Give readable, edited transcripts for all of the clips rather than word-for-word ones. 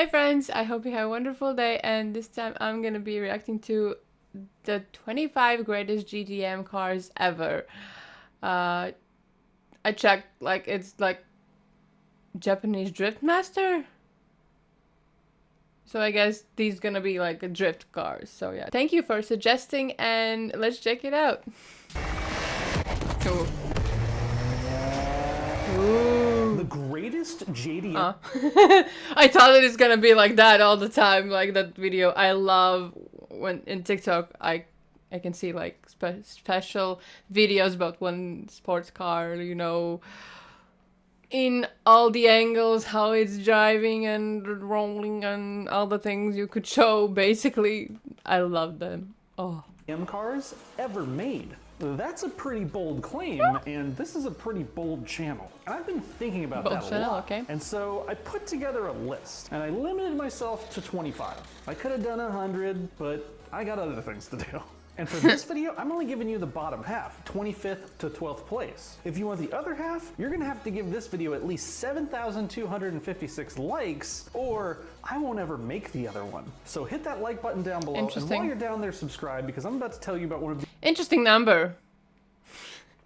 Hi friends, I hope you have a wonderful day, and this time I'm gonna be reacting to the 25 greatest JDM cars ever. I checked, like, it's like Japanese drift master. So I guess these gonna be like a drift cars. So yeah, thank you for suggesting, and let's check it out. Ooh. Ooh. The greatest JDM. I thought it was gonna be like that all the time, like that video. I love when in TikTok I can see like special videos about one sports car, you know, in all the angles, how it's driving and rolling and all the things you could show. Basically, I love them. Oh. Cars ever made. That's a pretty bold claim, and this is a pretty bold channel. And I've been thinking about that a lot. Okay. And so I put together a list, and I limited myself to 25. I could have done 100, but I got other things to do. And for this video, I'm only giving you the bottom half, 25th to 12th place. If you want the other half, you're gonna have to give this video at least 7,256 likes, or I won't ever make the other one. So hit that like button down below, and while you're down there, subscribe, because I'm about to tell you about one of the interesting number.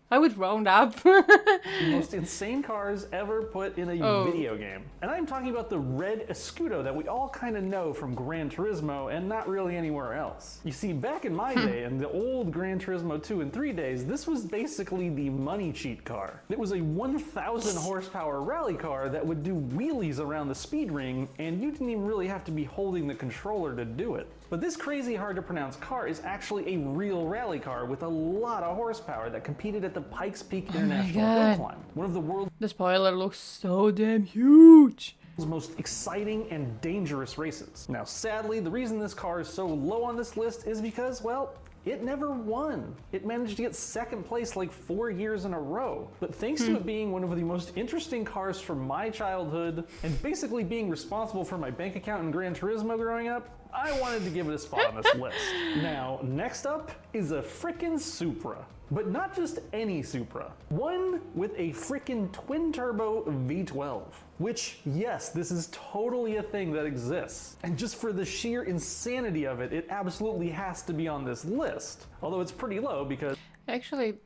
I would round up. the most insane cars ever put in a video game. And I'm talking about the red Escudo that we all kind of know from Gran Turismo and not really anywhere else. You see, back in my day, in the old Gran Turismo 2 and 3 days, this was basically the money cheat car. It was a 1,000 horsepower rally car that would do wheelies around the speed ring, and you didn't even really have to be holding the controller to do it. But this crazy hard to pronounce car is actually a real rally car with a lot of horsepower that competed at the Pikes Peak International Hill Climb, one of the world's The spoiler looks so damn huge. most exciting and dangerous races. Now, sadly, the reason this car is so low on this list is because, well, it never won. It managed to get second place like 4 years in a row. But thanks to it being one of the most interesting cars from my childhood, and basically being responsible for my bank account in Gran Turismo growing up, I wanted to give it a spot on this list. Now, next up is a frickin' Supra. But not just any Supra. One with a frickin' twin-turbo V12. Which, yes, this is totally a thing that exists. And just for the sheer insanity of it, it absolutely has to be on this list. Although it's pretty low because... Actually,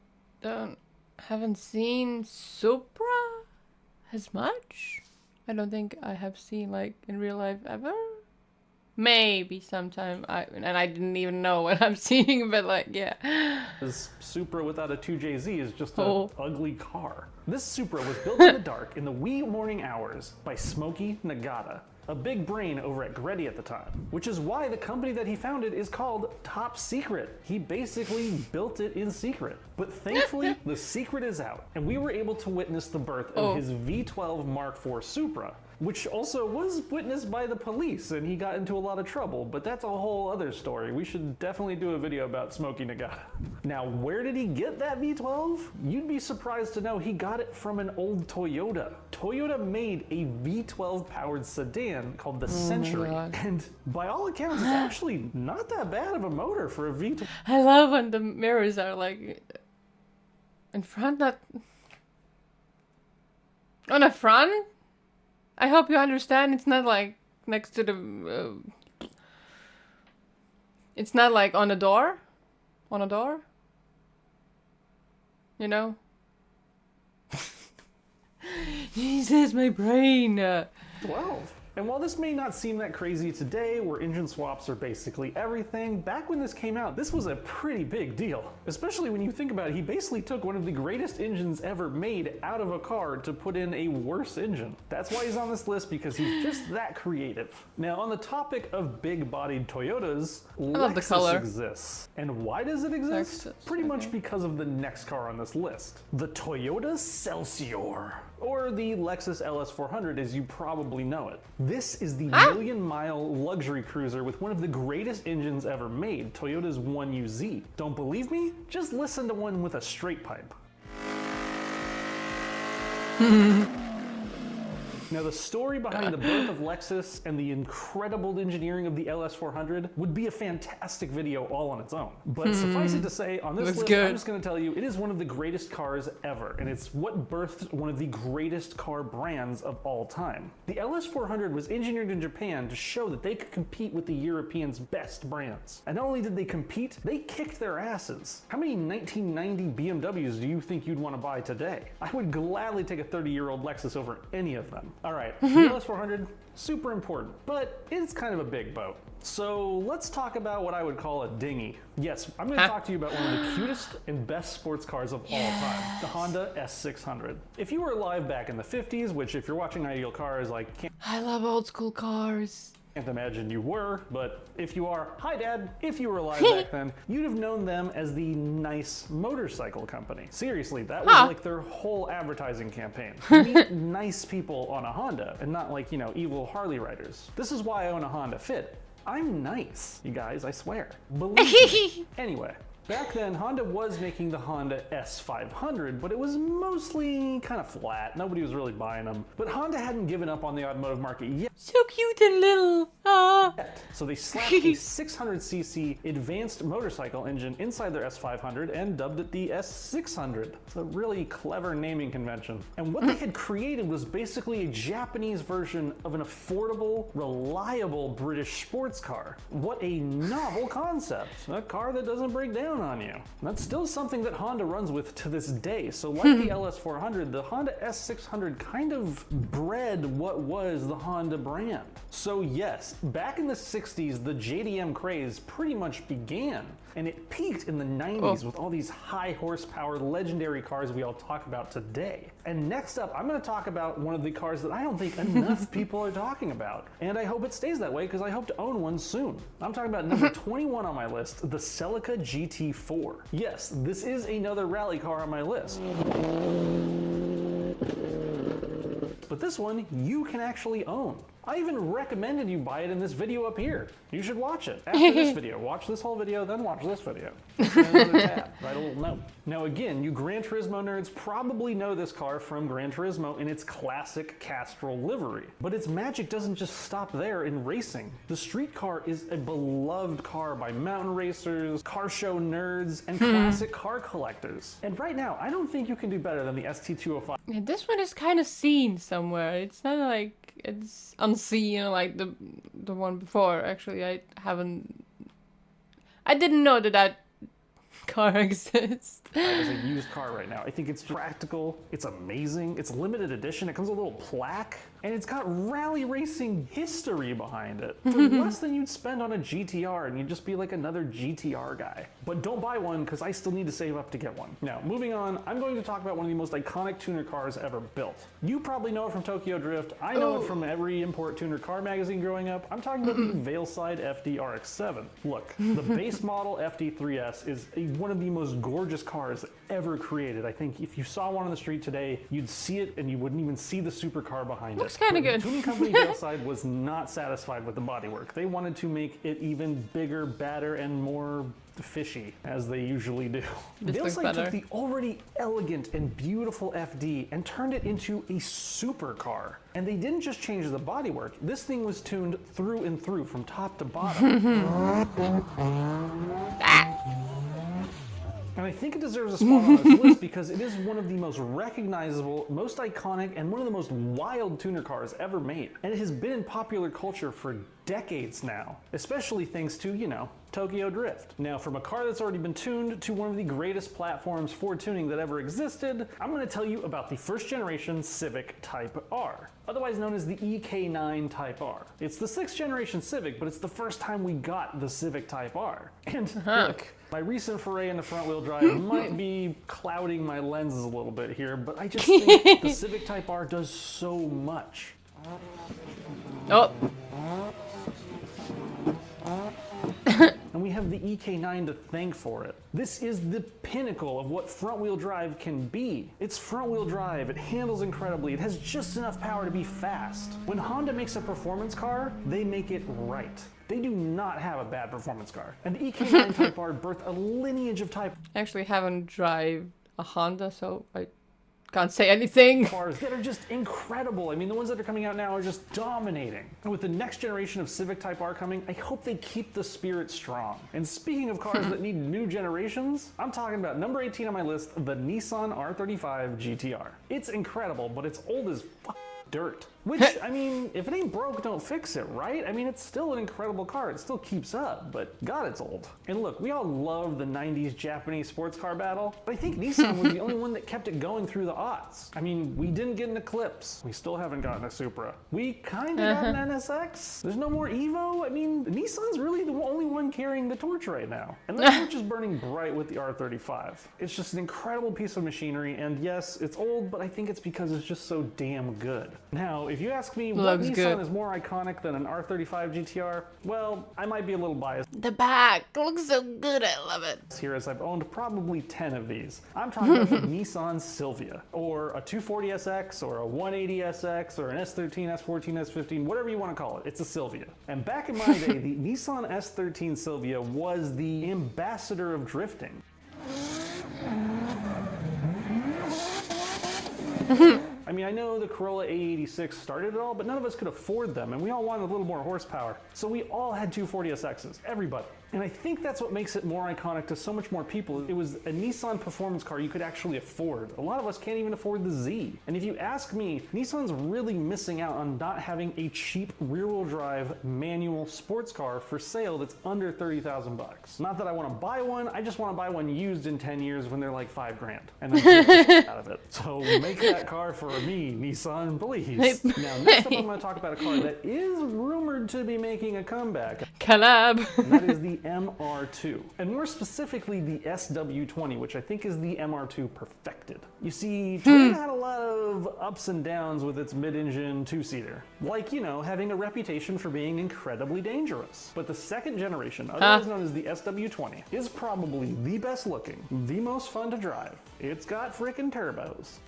haven't seen Supra as much. I don't think I have seen, like, in real life ever. Maybe sometime, and I didn't even know what I'm seeing, but like, yeah. This Supra without a 2JZ is just an ugly car. This Supra was built in the dark in the wee morning hours by Smokey Nagata, a big brain over at Greddy at the time, which is why the company that he founded is called Top Secret. He basically built it in secret. But thankfully, the secret is out, and we were able to witness the birth of his V12 Mark IV Supra, which also was witnessed by the police, and he got into a lot of trouble, but that's a whole other story. We should definitely do a video about Smokey Nagata. Now, where did he get that V12? You'd be surprised to know he got it from an old Toyota. Toyota made a V12 powered sedan called the Century, and by all accounts, it's actually not that bad of a motor for a V12. I love when the mirrors are like in front, not on the front. I hope you understand, it's not like next to the, it's not like on a door, you know? Jesus, my brain. 12. And while this may not seem that crazy today, where engine swaps are basically everything, back when this came out, this was a pretty big deal. Especially when you think about it, he basically took one of the greatest engines ever made out of a car to put in a worse engine. That's why he's on this list, because he's just that creative. Now, on the topic of big-bodied Toyotas, Lexus exists. And why does it exist? Pretty much because of the next car on this list, the Toyota Celsior. Or the Lexus LS400 as you probably know it. This is the million-mile luxury cruiser with one of the greatest engines ever made, Toyota's 1UZ. Don't believe me? Just listen to one with a straight pipe. Now, the story behind the birth of Lexus and the incredible engineering of the LS400 would be a fantastic video all on its own. But suffice it to say, on this list, I'm just going to tell you, it is one of the greatest cars ever, and it's what birthed one of the greatest car brands of all time. The LS400 was engineered in Japan to show that they could compete with the Europeans' best brands. And not only did they compete, they kicked their asses. How many 1990 BMWs do you think you'd want to buy today? I would gladly take a 30-year-old Lexus over any of them. All right, the LS400, super important, but it's kind of a big boat. So let's talk about what I would call a dinghy. Yes, I'm going to talk to you about one of the cutest and best sports cars of all time, the Honda S600. If you were alive back in the 50s, which if you're watching Ideal Cars, I love old school cars. Can't imagine you were, but if you are, hi Dad, if you were alive back then, you'd have known them as the Nice Motorcycle Company. Seriously, that was like their whole advertising campaign. Meet nice people on a Honda, and not like, evil Harley riders. This is why I own a Honda Fit. I'm nice, you guys, I swear. Believe me. Anyway. Back then, Honda was making the Honda S500, but it was mostly kind of flat. Nobody was really buying them. But Honda hadn't given up on the automotive market yet. So cute and little. So they slapped a 600cc advanced motorcycle engine inside their S500 and dubbed it the S600. It's a really clever naming convention. And what they had created was basically a Japanese version of an affordable, reliable British sports car. What a novel concept. A car that doesn't break down on you. That's still something that Honda runs with to this day. So like the LS400, the Honda S600 kind of bred what was the Honda brand. So yes, back in the 60s, the JDM craze pretty much began. And it peaked in the 90s with all these high horsepower legendary cars we all talk about today. And next up, I'm going to talk about one of the cars that I don't think enough people are talking about. And I hope it stays that way because I hope to own one soon. I'm talking about number 21 on my list, the Celica GT4. Yes, this is another rally car on my list. But this one you can actually own. I even recommended you buy it in this video up here. You should watch it after this video. Watch this whole video, then watch this video. Another tab, write a little note. Now again, you Gran Turismo nerds probably know this car from Gran Turismo in its classic Castrol livery. But its magic doesn't just stop there in racing. The street car is a beloved car by mountain racers, car show nerds, and classic car collectors. And right now, I don't think you can do better than the ST205. Yeah, this one is kind of seen somewhere. It's not like it's unseen like the one before. Actually, I didn't know that car exists. As a used car right now. I think it's practical, it's amazing, it's limited edition, it comes with a little plaque, and it's got rally racing history behind it. For less than you'd spend on a GT-R, and you'd just be like another GT-R guy. But don't buy one, because I still need to save up to get one. Now, moving on, I'm going to talk about one of the most iconic tuner cars ever built. You probably know it from Tokyo Drift, I know it from every import tuner car magazine growing up. I'm talking about the Veilside FD RX-7. Look, the base model FD3S is one of the most gorgeous cars ever created. I think if you saw one on the street today, you'd see it and you wouldn't even see the supercar behind it. Looks kind of good. The tuning company Veilside was not satisfied with the bodywork. They wanted to make it even bigger, badder, and more fishy, as they usually do. Veilside took the already elegant and beautiful FD and turned it into a supercar. And they didn't just change the bodywork. This thing was tuned through and through from top to bottom. And I think it deserves a spot on this list because it is one of the most recognizable, most iconic, and one of the most wild tuner cars ever made. And it has been in popular culture for decades now, especially thanks to, Tokyo Drift. Now, from a car that's already been tuned to one of the greatest platforms for tuning that ever existed, I'm going to tell you about the first generation Civic Type R, otherwise known as the EK9 Type R. It's the 6th generation Civic, but it's the first time we got the Civic Type R. And look, my recent foray into front-wheel drive might be clouding my lenses a little bit here, but I just think the Civic Type R does so much. And we have the EK9 to thank for it. This is the pinnacle of what front-wheel drive can be. It's front-wheel drive, it handles incredibly, it has just enough power to be fast. When Honda makes a performance car, they make it right. They do not have a bad performance car. And the EK9 Type R birthed a lineage of Type. I actually haven't drive a Honda, so I can't say anything. Cars that are just incredible. I mean, the ones that are coming out now are just dominating. And with the next generation of Civic Type R coming, I hope they keep the spirit strong. And speaking of cars that need new generations, I'm talking about number 18 on my list, the Nissan R35 GT-R. It's incredible, but it's old as fuck dirt. Which, I mean, if it ain't broke, don't fix it, right? I mean, it's still an incredible car. It still keeps up, but God, it's old. And look, we all love the 90s Japanese sports car battle, but I think Nissan was the only one that kept it going through the aughts. I mean, we didn't get an Eclipse. We still haven't gotten a Supra. We kind of got an NSX. There's no more Evo. I mean, Nissan's really the only one carrying the torch right now. And that torch is burning bright with the R35. It's just an incredible piece of machinery, and yes, it's old, but I think it's because it's just so damn good. Now, if you ask me what Nissan is more iconic than an R35 GT-R, well, I might be a little biased. The back looks so good, I love it. Here, as I've owned probably 10 of these. I'm talking about the Nissan Silvia, or a 240SX, or a 180SX, or an S13, S14, S15, whatever you want to call it. It's a Silvia. And back in my day, the Nissan S13 Silvia was the ambassador of drifting. I mean, I know the Corolla A86 started it all, but none of us could afford them, and we all wanted a little more horsepower. So we all had 240SXs, everybody. And I think that's what makes it more iconic to so much more people. It was a Nissan performance car you could actually afford. A lot of us can't even afford the Z. And if you ask me, Nissan's really missing out on not having a cheap rear-wheel drive manual sports car for sale that's under 30,000 bucks. Not that I want to buy one, I just want to buy one used in 10 years when they're like 5 grand. And then get out of it. So make that car for me, Nissan, please. Now, next up I'm going to talk about a car that is rumored to be making a comeback. Collab. And that is the MR2, and more specifically the SW20, which I think is the MR2 perfected. You see, Toyota had a lot of ups and downs with its mid-engine two-seater, like, you know, having a reputation for being incredibly dangerous. But the second generation, otherwise known as the SW20, is probably the best looking, the most fun to drive. It's got frickin' turbos.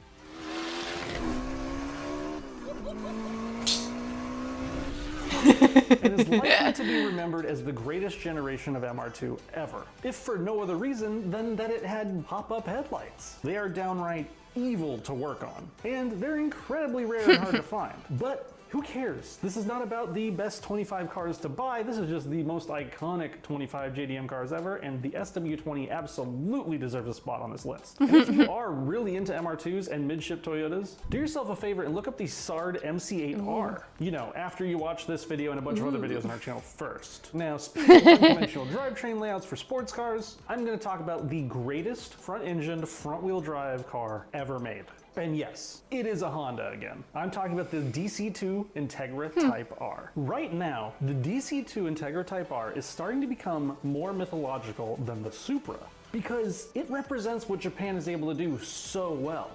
And is likely to be remembered as the greatest generation of MR2 ever, if for no other reason than that it had pop-up headlights. They are downright evil to work on, and they're incredibly rare and hard to find. But who cares? This is not about the best 25 cars to buy, this is just the most iconic 25 JDM cars ever, and the SW20 absolutely deserves a spot on this list. And if you are really into MR2s and mid-ship Toyotas, do yourself a favor and look up the SARD MC8R. You know, after you watch this video and a bunch of other videos on our channel first. Now, speaking of unconventional drivetrain layouts for sports cars, I'm going to talk about the greatest front-engined, front-wheel drive car ever made. And yes, it is a Honda again. I'm talking about the DC2 Integra Type R. Right now, the DC2 Integra Type R is starting to become more mythological than the Supra because it represents what Japan is able to do so well.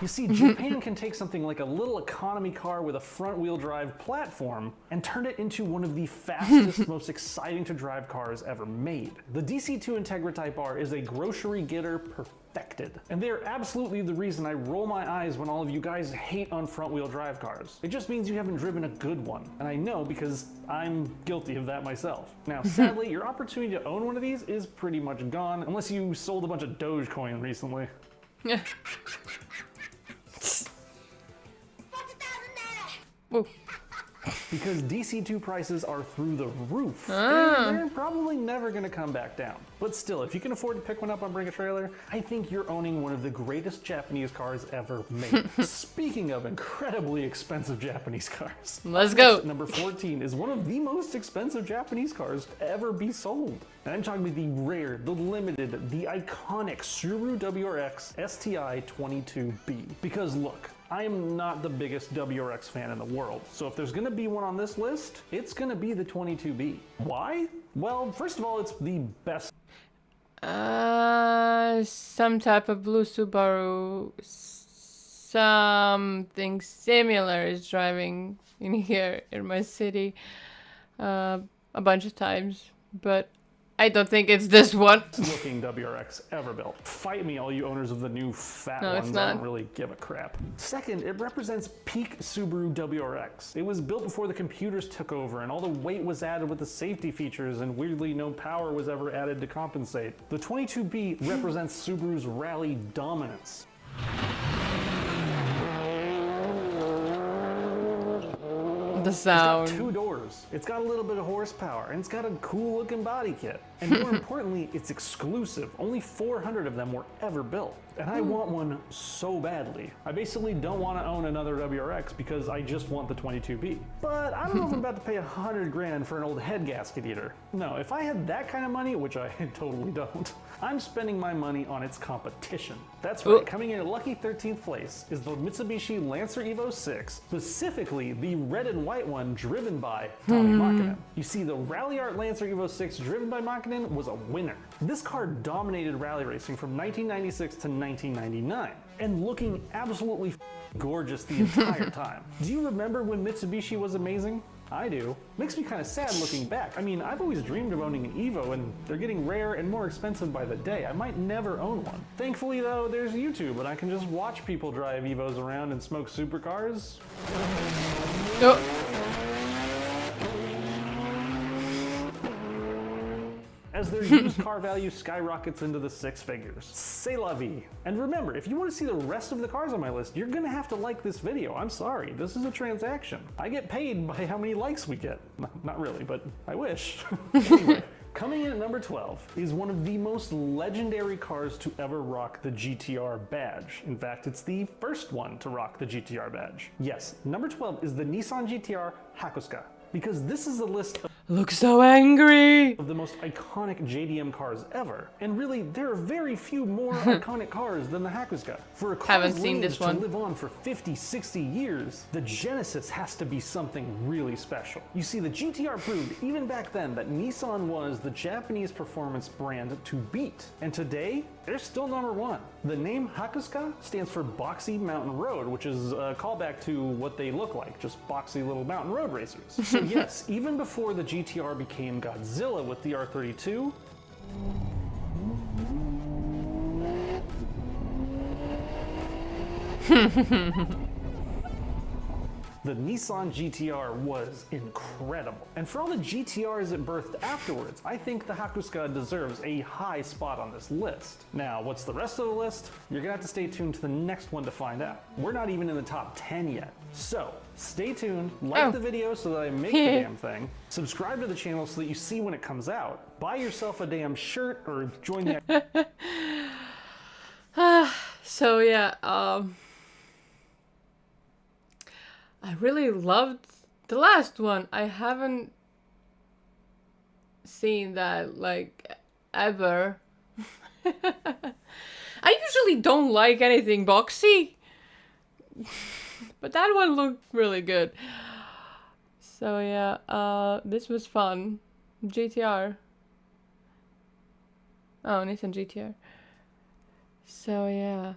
You see, Japan can take something like a little economy car with a front-wheel drive platform and turn it into one of the fastest, most exciting to drive cars ever made. The DC2 Integra Type R is a grocery getter perfected. And they are absolutely the reason I roll my eyes when all of you guys hate on front-wheel drive cars. It just means you haven't driven a good one. And I know because I'm guilty of that myself. Now, sadly, your opportunity to own one of these is pretty much gone, unless you sold a bunch of Dogecoin recently. Yeah. Whoa. Because DC2 prices are through the roof. And they're probably never going to come back down. But still, if you can afford to pick one up on Bring a Trailer, I think you're owning one of the greatest Japanese cars ever made. Speaking of incredibly expensive Japanese cars. Let's go. Number 14 is one of the most expensive Japanese cars to ever be sold. And I'm talking about the rare, the limited, the iconic Subaru WRX STI 22B. Because look, I am not the biggest WRX fan in the world, so if there's gonna be one on this list, it's gonna be the 22B. Why? Well, first of all, it's the best. Some type of blue Subaru, something similar is driving in here in my city a bunch of times, but I don't think it's this one. Looking WRX ever built. Fight me, all you owners of the new fat No, it's ones. not. I don't really give a crap. Second, it represents peak Subaru WRX. It was built before the computers took over and all the weight was added with the safety features, and weirdly no power was ever added to compensate. The 22B represents Subaru's rally dominance. The sound. It's got 2 doors, it's got a little bit of horsepower, and it's got a cool looking body kit. And more importantly, it's exclusive. Only 400 of them were ever built. And I want one so badly. I basically don't want to own another WRX because I just want the 22B. But I don't know if I'm about to pay 100 grand for an old head gasket eater. No, if I had that kind of money, which I totally don't, I'm spending my money on its competition. That's right, coming in at lucky 13th place is the Mitsubishi Lancer Evo VI, specifically the red and white one driven by Tommy Makinen. You see, the Rally Art Lancer Evo VI driven by Makinen was a winner. This car dominated rally racing from 1996 to 1999, and looking absolutely gorgeous the entire time. Do you remember when Mitsubishi was amazing? I do. Makes me kind of sad looking back. I mean, I've always dreamed of owning an Evo, and they're getting rare and more expensive by the day. I might never own one. Thankfully though, there's YouTube, and I can just watch people drive Evos around and smoke supercars. Oh. As their used car value skyrockets into the 6 figures. C'est la vie. And remember, if you want to see the rest of the cars on my list, you're gonna have to like this video. I'm sorry, this is a transaction. I get paid by how many likes we get. Not really, but I wish. Anyway, coming in at number 12 is one of the most legendary cars to ever rock the GT-R badge. In fact, it's the first one to rock the GT-R badge. Yes, number 12 is the Nissan GT-R Hakusuka. Because this is a list of Look so angry. the most iconic JDM cars ever. And really, there are very few more iconic cars than the Hakusuka. For a car's Haven't seen this lineage one. to live on for 50, 60 years, the Genesis has to be something really special. You see, the GT-R proved even back then that Nissan was the Japanese performance brand to beat. And today, they're still number 1. The name Hakusuka stands for Boxy Mountain Road, which is a callback to what they look like, just boxy little mountain road racers. So yes, even before the GT-R became Godzilla with the R32, the Nissan GT-R was incredible. And for all the GT-Rs it birthed afterwards, I think the Hakusuka deserves a high spot on this list. Now, what's the rest of the list? You're gonna have to stay tuned to the next one to find out. We're not even in the top 10 yet. So, stay tuned, like the video so that I make the damn thing, subscribe to the channel so that you see when it comes out, buy yourself a damn shirt, or join the... So yeah, I really loved the last one. I haven't seen that like ever. I usually don't like anything boxy, but that one looked really good. So yeah, this was fun. GT-R. Oh, Nissan GT-R. So yeah.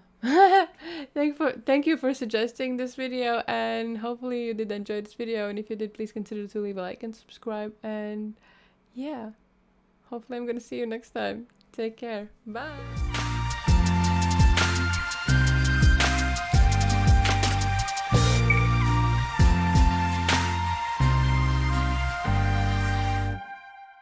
Thank you for suggesting this video, and hopefully you did enjoy this video, and if you did, please consider to leave a like and subscribe, and yeah, hopefully I'm gonna see you next time. Take care. Bye.